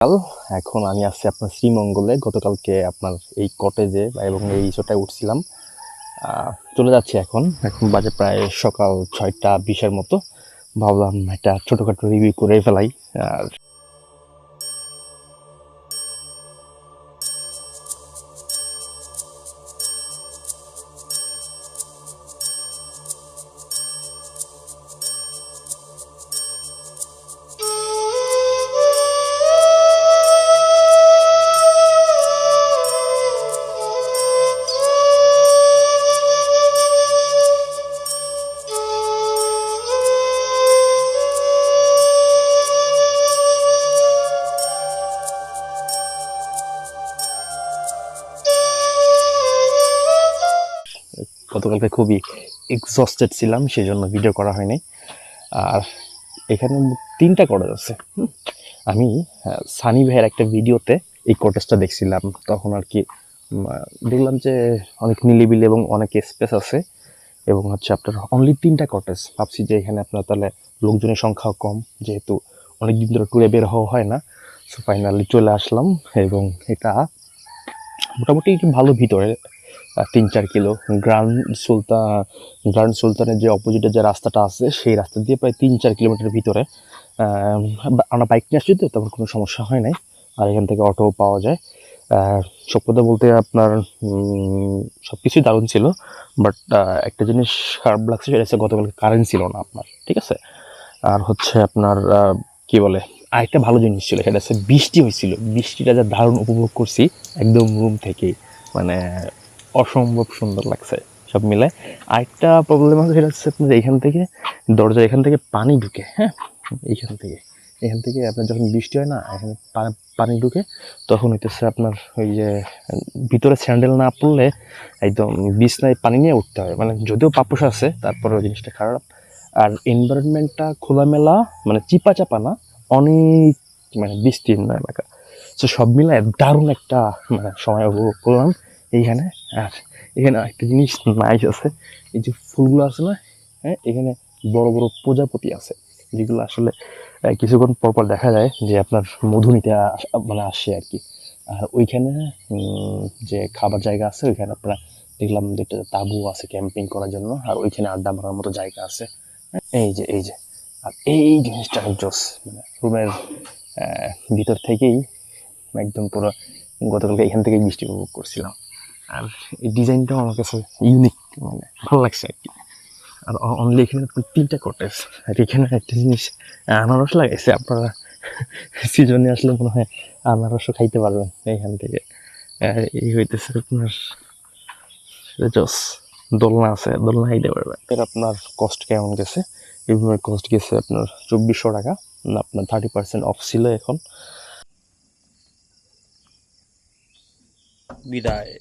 কাল এখন আমি আছি আপনার শ্রীমঙ্গলে। গতকালকে আপনার এই কটেজে এবং এই রিসোর্টে উঠছিলাম। চলে যাচ্ছি এখন বাজে প্রায় সকাল 6:20-এর মতো। ভাবলাম একটা ছোটোখাটো রিভিউ করে ফেলাই। আর গতকালকে খুবই এক্সস্টেড ছিলাম, সেই জন্য ভিডিও করা হয়নি। আর এখানে 3টা কটেজ আছে। আমি সানি ভাইয়ের একটা ভিডিওতে এই কটেজটা দেখছিলাম, তখন আর কি দেখলাম যে অনেক নিলিবিলি এবং অনেক স্পেস আছে এবং হচ্ছে আপনার অনলি 3টা কটেজ। ভাবছি যে এখানে আপনার তাহলে লোকজনের সংখ্যাও কম, যেহেতু অনেকদিন ধরে ট্যুরে বের হওয়া হয় না। সো ফাইনালি চলে আসলাম এবং এটা মোটামুটি ভালো ভিতরে, 3-4 কিলো। গ্র্যান্ড সুলতানের যে অপোজিটে যে রাস্তাটা আছে সেই রাস্তা দিয়ে প্রায় 3-4 কিলোমিটার ভিতরে। আমরা বাইক নিয়ে আসছি তো তেমন কোনো সমস্যা হয় নাই। আর এখান থেকে অটো পাওয়া যায়। সব কথা বলতে আপনার সব কিছুই দারুণ ছিল, বাট একটা জিনিস খারাপ লাগছে, সেটা হচ্ছে গতকালকে কারেন্ট ছিল না আপনার, ঠিক আছে। আর হচ্ছে আপনার কি বলে, আরেকটা ভালো জিনিস ছিল, সেটা হচ্ছে বৃষ্টি হয়েছিল। বৃষ্টিটা যা দারুণ উপভোগ করছি একদম রুম থেকেই, মানে অসম্ভব সুন্দর লাগছে সব মিলে। আরেকটা প্রবলেম আছে, সেটা হচ্ছে আপনার এখান থেকে দরজা, এখান থেকে পানি ঢুকে। হ্যাঁ, এখান থেকে আপনার যখন বৃষ্টি হয় না, এখানে পানি ঢুকে, তখন হইতেছে আপনার ওই যে ভিতরে স্যান্ডেল না পড়লে একদম বিছনায় পানি নিয়ে উঠতে হয়। মানে যদিও পাপোশ আছে, তারপরে ওই জিনিসটা খারাপ। আর এনভায়রনমেন্টটা খোলামেলা, মানে চিপা চাপা না, অনেক মানে বিস্তীর্ণ এলাকা। তো সব মিলায় দারুণ একটা মানে সময় উপভোগ করলাম এইখানে। আর এখানে একটা জিনিস নাইস আছে, এই যে ফুলগুলো আছে না, হ্যাঁ, এখানে বড় বড় প্রজাপতি আছে, যেগুলো আসলে কিছুক্ষণ পরপর দেখা যায় যে আপনার মধু নিতে মানে আসে আর কি। আর ওইখানে যে খাবার জায়গা আছে, ওইখানে আপনারা দেখলাম একটা তাঁবু আছে ক্যাম্পিং করার জন্য, আর ওইখানে আড্ডা মারার মতো জায়গা আছে। এই যে আর এই জিনিসটা জোস, মানে রুমের ভিতর থেকেই একদম পুরো গতকালকে এখান থেকেই বৃষ্টি উপভোগ করছিলাম। আর এই ডিজাইনটাও আমার কাছে ইউনিক, মানে ভালো লাগছে আর কি। আর অনলি এখানে 3টা কটেজ। আর এখানে একটা জিনিস, আনারস লাগাইছে। আপনারা সিজনে আসলে মনে হয় আনারসও খাইতে পারবেন এইখান থেকে। এই হইতেছে আপনার জস, দোলনা আছে, দোলনা খাইতে পারবেন। এর আপনার কস্ট কেমন গেছে? এই রুমের কস্ট গেছে আপনার 2400 টাকা। আপনার 30% অফ ছিল এখন। বিদায়।